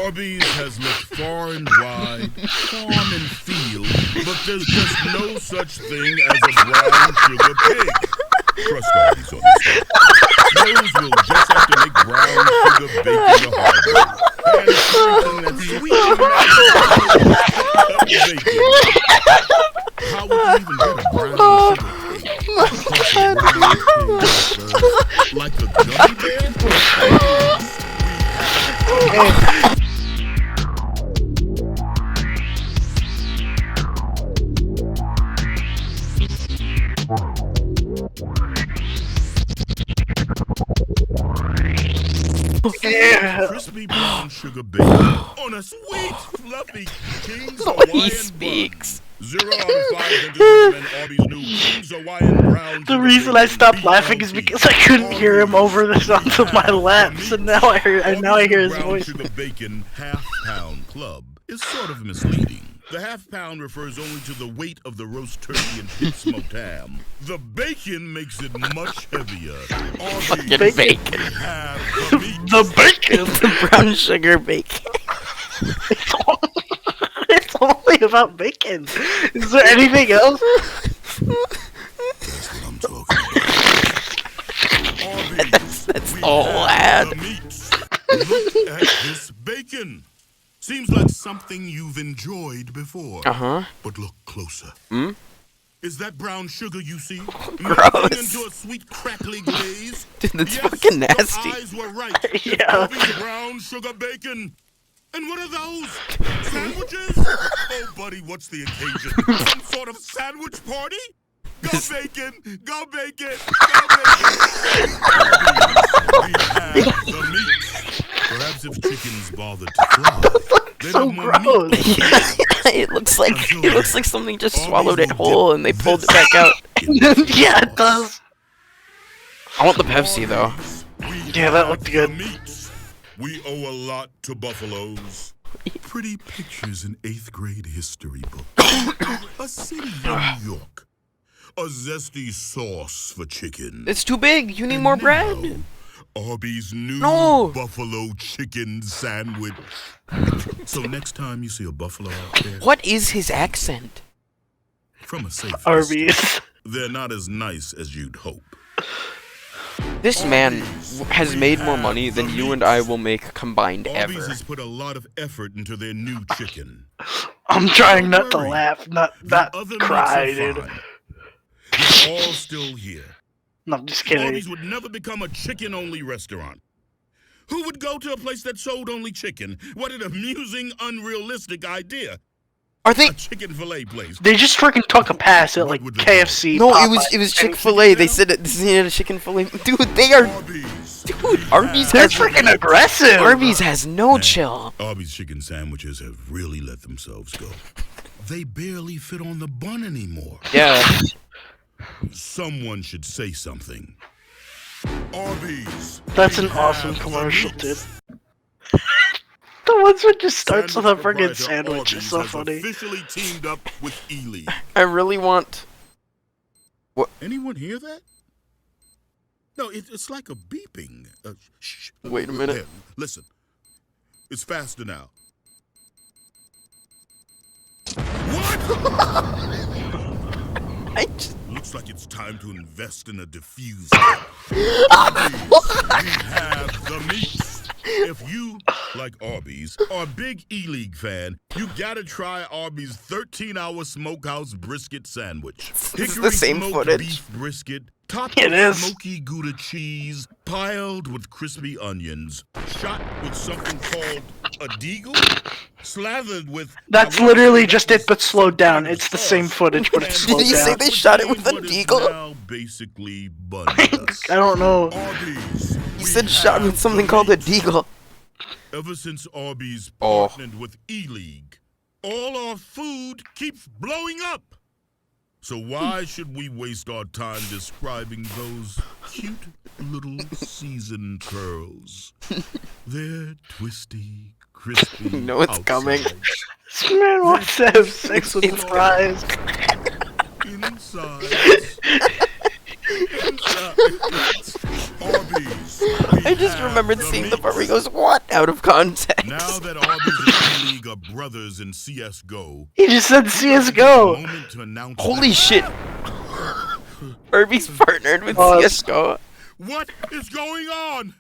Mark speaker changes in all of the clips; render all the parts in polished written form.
Speaker 1: Arby's has looked far and wide, farm and field, but there's just no such thing as a brown sugar pig. Trust Arby's on this one. Those will just have to make brown sugar bacon the hard way. And something that's sweet and bacon. How would you even get a brown sugar pig? Like a gummy bear? Crispy brown sugar bacon on a sweet, fluffy King's Hawaiian
Speaker 2: speaks.
Speaker 1: Bun. 0 out of 5 recommend Arby's new King's Hawaiian brown.
Speaker 3: The reason I stopped laughing is because I couldn't hear him over the sounds of my laps, and now I hear his voice.
Speaker 1: Sugar bacon half-pound club is sort of misleading. The half-pound refers only to the weight of the roast turkey and pit smoked ham. The bacon makes it much heavier.
Speaker 2: Fucking bacon.
Speaker 3: The bacon!
Speaker 2: The brown sugar bacon.
Speaker 3: It's only about bacon. Is there anything else?
Speaker 1: That's what I'm talking about.
Speaker 2: That's all, lad.
Speaker 1: Look at this bacon. Seems like something you've enjoyed before. But look closer. Is that brown sugar you see?
Speaker 2: Gross.
Speaker 1: Into a sweet crackly glaze?
Speaker 2: Dude, that's fucking nasty.
Speaker 1: Your eyes were right.
Speaker 3: Yeah.
Speaker 1: Brown sugar bacon. And what are those? Sandwiches? Oh, buddy, what's the occasion? Some sort of sandwich party? Go bacon! Go bacon! Go bacon! We have the meat. Perhaps if chickens bothered to fly, they'd
Speaker 3: So
Speaker 1: have more
Speaker 3: gross.
Speaker 1: meat.
Speaker 2: It looks like something just swallowed it whole and they pulled it back out.
Speaker 3: Yeah, it does.
Speaker 2: I want the Pepsi though.
Speaker 3: Yeah, that looked good.
Speaker 1: We owe a lot to buffaloes. Pretty pictures in 8th grade history book. A city in New York. A zesty sauce for chicken.
Speaker 2: It's too big. You need more bread.
Speaker 1: Arby's new buffalo chicken sandwich. So next time you see a buffalo out there,
Speaker 2: What is his accent?
Speaker 1: from a safe
Speaker 3: Arby's.
Speaker 1: distance, they're not as nice as you'd hope.
Speaker 2: This man has made more money than you and I will make combined
Speaker 1: Arby's
Speaker 2: ever.
Speaker 1: has put a lot of effort into their new chicken.
Speaker 3: I'm trying not to laugh, not
Speaker 1: The other
Speaker 3: cry,
Speaker 1: meats are
Speaker 3: dude.
Speaker 1: fine. It's all still here.
Speaker 3: No, I'm just kidding.
Speaker 1: Arby's would never become a chicken-only restaurant. Who would go to a place that sold only chicken? What an amusing, unrealistic idea.
Speaker 2: Are they?
Speaker 1: A chicken fillet place.
Speaker 3: They just freaking took a pass at like
Speaker 1: What would they
Speaker 3: KFC.
Speaker 2: No,
Speaker 3: Popeyes.
Speaker 2: it was Chick-fil-A. They said this is a chicken-fil-A. Dude, they are.
Speaker 1: Arby's.
Speaker 2: Dude, Arby's
Speaker 3: They're
Speaker 2: has.
Speaker 3: freaking aggressive.
Speaker 2: Arby's has no chill.
Speaker 1: Arby's chicken sandwiches have really let themselves go. They barely fit on the bun anymore.
Speaker 2: Yeah.
Speaker 1: Someone should say something. Arby's.
Speaker 3: That's an awesome commercial, dude. The ones that just starts with a
Speaker 1: Sandwich
Speaker 3: friggin'
Speaker 1: proprietor
Speaker 3: sandwich is
Speaker 1: Arby's
Speaker 3: so
Speaker 1: has
Speaker 3: funny.
Speaker 1: officially teamed up with E-League.
Speaker 2: I really want.
Speaker 1: Anyone hear that? No, it's like a beeping. Shh.
Speaker 2: Wait a minute.
Speaker 1: There, listen. It's faster now. What?
Speaker 2: I just.
Speaker 1: Looks like it's time to invest in a diffuser. Arby's, we have the meats. If you, like Arby's, are a big E-League fan, you gotta try Arby's 13-hour smokehouse brisket sandwich.
Speaker 2: This is the same
Speaker 1: smoked
Speaker 2: footage.
Speaker 1: beef brisket, topped
Speaker 3: It
Speaker 1: with
Speaker 3: is.
Speaker 1: smoky Gouda cheese, piled with crispy onions, shot with something called a deagle, slathered with...
Speaker 3: That's literally just it, but slowed down. It's the same footage, but it's slowed
Speaker 2: Did you say
Speaker 3: down.
Speaker 2: they shot it with a
Speaker 1: What is
Speaker 2: deagle?
Speaker 1: now basically bun dust.
Speaker 3: I don't know.
Speaker 1: Arby's.
Speaker 2: You said shot with something called a deagle.
Speaker 1: Ever since Arby's
Speaker 2: Oh.
Speaker 1: partnered with E-League, all our food keeps blowing up. So why should we waste our time describing those cute little seasoned curls? They're twisty, crispy.
Speaker 2: You know it's coming.
Speaker 1: outside.
Speaker 3: This man wants to have sex with his fries.
Speaker 1: Inside. Inside. Arby's.
Speaker 2: I just remembered seeing the part where he goes, "What?" out of context.
Speaker 1: Now that Arby's is a league of brothers in CS:GO.
Speaker 3: He just said CS:GO.
Speaker 1: Moment to announce
Speaker 2: Holy
Speaker 1: that-
Speaker 2: shit! Arby's partnered with
Speaker 3: Oh,
Speaker 2: CS:GO.
Speaker 1: What is going on?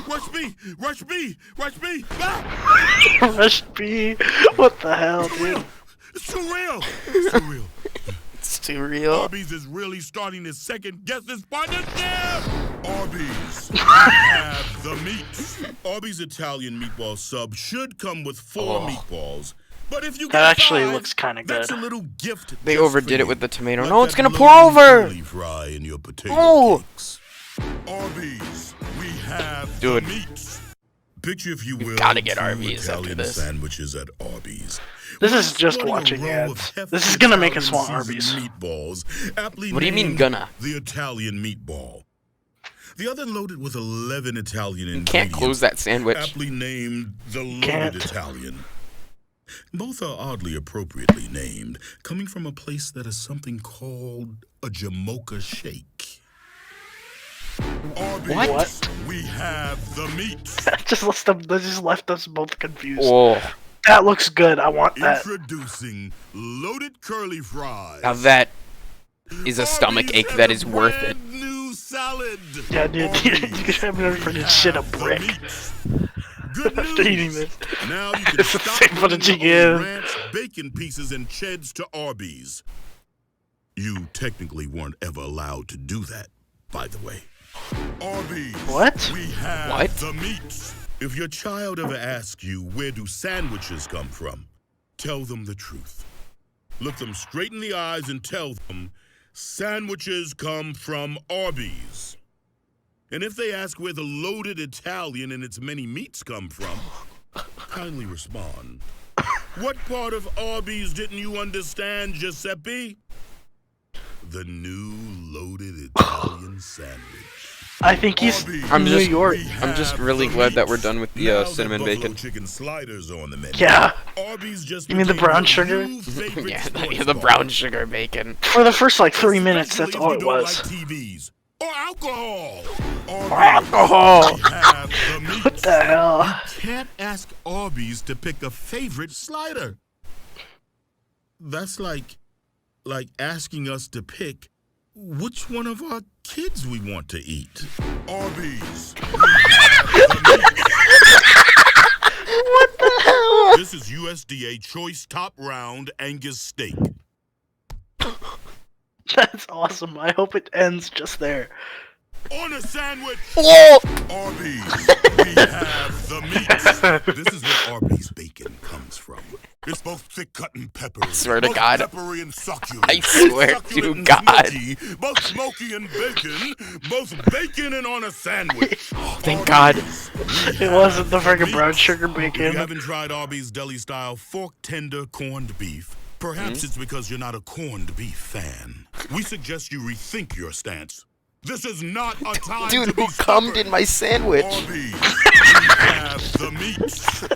Speaker 1: Rush B! Rush B! Rush B! Ah!
Speaker 3: Rush B. What the hell, dude?
Speaker 1: It's too real! It's too real.
Speaker 2: It's too real.
Speaker 1: Arby's is really starting to second guess this partnership! Arby's, we have the meats. Arby's Italian meatball sub should come with 4 meatballs. But if you
Speaker 3: That
Speaker 1: get
Speaker 3: actually
Speaker 1: 5,
Speaker 3: looks kinda
Speaker 1: that's
Speaker 3: good.
Speaker 1: a little gift.
Speaker 2: They
Speaker 1: just
Speaker 2: overdid
Speaker 1: for
Speaker 2: it
Speaker 1: you.
Speaker 2: with the tomato.
Speaker 1: Like
Speaker 2: No, it's
Speaker 1: that
Speaker 2: gonna pour
Speaker 1: loaded
Speaker 2: over!
Speaker 1: curly fry in your potato
Speaker 2: No.
Speaker 1: cakes. Arby's, we have
Speaker 2: Dude.
Speaker 1: the meats. Picture, if you will,
Speaker 2: gotta get
Speaker 1: 2
Speaker 2: Arby's after
Speaker 1: Italian
Speaker 2: this.
Speaker 1: sandwiches at Arby's.
Speaker 3: This
Speaker 1: We're
Speaker 3: is just
Speaker 1: sporting a
Speaker 3: watching
Speaker 1: row of
Speaker 3: ads.
Speaker 1: hefty
Speaker 3: This is gonna make us
Speaker 1: Italian
Speaker 3: want
Speaker 1: seasoned
Speaker 3: Arby's.
Speaker 1: Meatballs, aptly
Speaker 2: What do you mean,
Speaker 1: named
Speaker 2: gonna?
Speaker 1: The Italian meatball. The other loaded with 11 Italian
Speaker 2: You
Speaker 1: ingredients.
Speaker 2: can't close that sandwich.
Speaker 1: Aptly named the loaded
Speaker 3: Can't.
Speaker 1: Italian. Both are oddly appropriately named, coming from a place that is something called a Jamocha shake. Arby's,
Speaker 3: What?
Speaker 1: we have the meat.
Speaker 3: That just left us both confused.
Speaker 2: Whoa.
Speaker 3: That looks good. I want that.
Speaker 1: Introducing loaded curly fries.
Speaker 2: Now that is a stomach
Speaker 1: Arby's
Speaker 2: ache
Speaker 1: has
Speaker 2: that
Speaker 1: a
Speaker 2: is worth it.
Speaker 1: brand New salad.
Speaker 3: Yeah, dude. You have never freaking shit a
Speaker 1: have the
Speaker 3: brick.
Speaker 1: meats. Good
Speaker 3: After
Speaker 1: news.
Speaker 3: eating this.
Speaker 1: Now you can
Speaker 3: It's the
Speaker 1: stop
Speaker 3: same
Speaker 1: bringing
Speaker 3: footage you
Speaker 1: your own
Speaker 3: give.
Speaker 1: ranch, bacon pieces, and cheds to Arby's. You technically weren't ever allowed to do that, by the way. Arby's.
Speaker 3: What?
Speaker 1: We have
Speaker 2: What?
Speaker 1: the meats. If your child ever asks you, where do sandwiches come from? Tell them the truth. Look them straight in the eyes and tell them, sandwiches come from Arby's. And if they ask where the loaded Italian and its many meats come from, kindly respond. What part of Arby's didn't you understand, Giuseppe? The new loaded Italian sandwich.
Speaker 3: I think he's
Speaker 1: Arby's,
Speaker 2: I'm
Speaker 3: New
Speaker 2: just-
Speaker 3: York.
Speaker 2: I'm just
Speaker 1: have
Speaker 2: really
Speaker 1: the
Speaker 2: glad that we're
Speaker 1: meats.
Speaker 2: done with the
Speaker 1: Now
Speaker 2: cinnamon
Speaker 1: buffalo
Speaker 2: bacon.
Speaker 1: chicken sliders are on the menu.
Speaker 3: Yeah.
Speaker 1: Arby's just
Speaker 3: You mean the
Speaker 1: became
Speaker 3: brown
Speaker 1: your
Speaker 3: sugar?
Speaker 1: new favorite
Speaker 2: Yeah,
Speaker 1: sports
Speaker 2: the
Speaker 1: bar.
Speaker 2: brown sugar bacon.
Speaker 3: For the first like 3 minutes, that's
Speaker 1: Especially
Speaker 3: all
Speaker 1: if
Speaker 3: it
Speaker 1: you don't
Speaker 3: was.
Speaker 1: Like TVs or alcohol.
Speaker 2: Alcohol.
Speaker 1: We have the meats.
Speaker 3: What the hell?
Speaker 1: Can't ask Arby's to pick a favorite slider. That's like asking us to pick which one of our kids we want to eat. Arby's. We have the meats.
Speaker 3: What the hell?
Speaker 1: This is USDA Choice Top Round Angus Steak.
Speaker 3: That's awesome. I hope it ends just there.
Speaker 1: On a sandwich.
Speaker 2: Whoa.
Speaker 1: Arby's, we have the meats. This is where Arby's bacon comes from. It's both thick-cut and peppery.
Speaker 2: swear to
Speaker 1: both
Speaker 2: God.
Speaker 1: Peppery and succulent.
Speaker 2: I swear
Speaker 1: Succulent
Speaker 2: to
Speaker 1: and
Speaker 2: God.
Speaker 1: Smoky, both smoky and bacon. Both bacon and on a sandwich.
Speaker 2: Thank God.
Speaker 3: It wasn't the freaking brown sugar
Speaker 1: If you
Speaker 3: bacon.
Speaker 1: haven't tried Arby's deli-style fork-tender corned beef, perhaps it's because you're not a corned beef fan. We suggest you rethink your stance. This is not a time
Speaker 2: Dude,
Speaker 1: to be
Speaker 2: who cummed
Speaker 1: stubborn.
Speaker 2: in my sandwich?
Speaker 1: Arby's, we have the meats.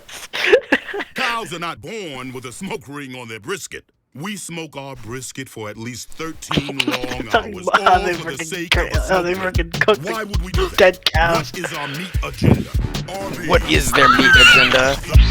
Speaker 1: Cows are not born with a smoke ring on their brisket. We smoke our brisket for at least 13 long
Speaker 3: Talking
Speaker 1: hours,
Speaker 3: about how
Speaker 1: all
Speaker 3: they
Speaker 1: for the
Speaker 3: freaking
Speaker 1: sake of a
Speaker 3: how they
Speaker 1: smoke
Speaker 3: freaking
Speaker 1: ring.
Speaker 3: cook
Speaker 1: Why
Speaker 3: the
Speaker 1: would we do that?
Speaker 3: dead cows.
Speaker 1: What is our meat agenda? Arby's,
Speaker 2: What is their meat agenda?
Speaker 1: the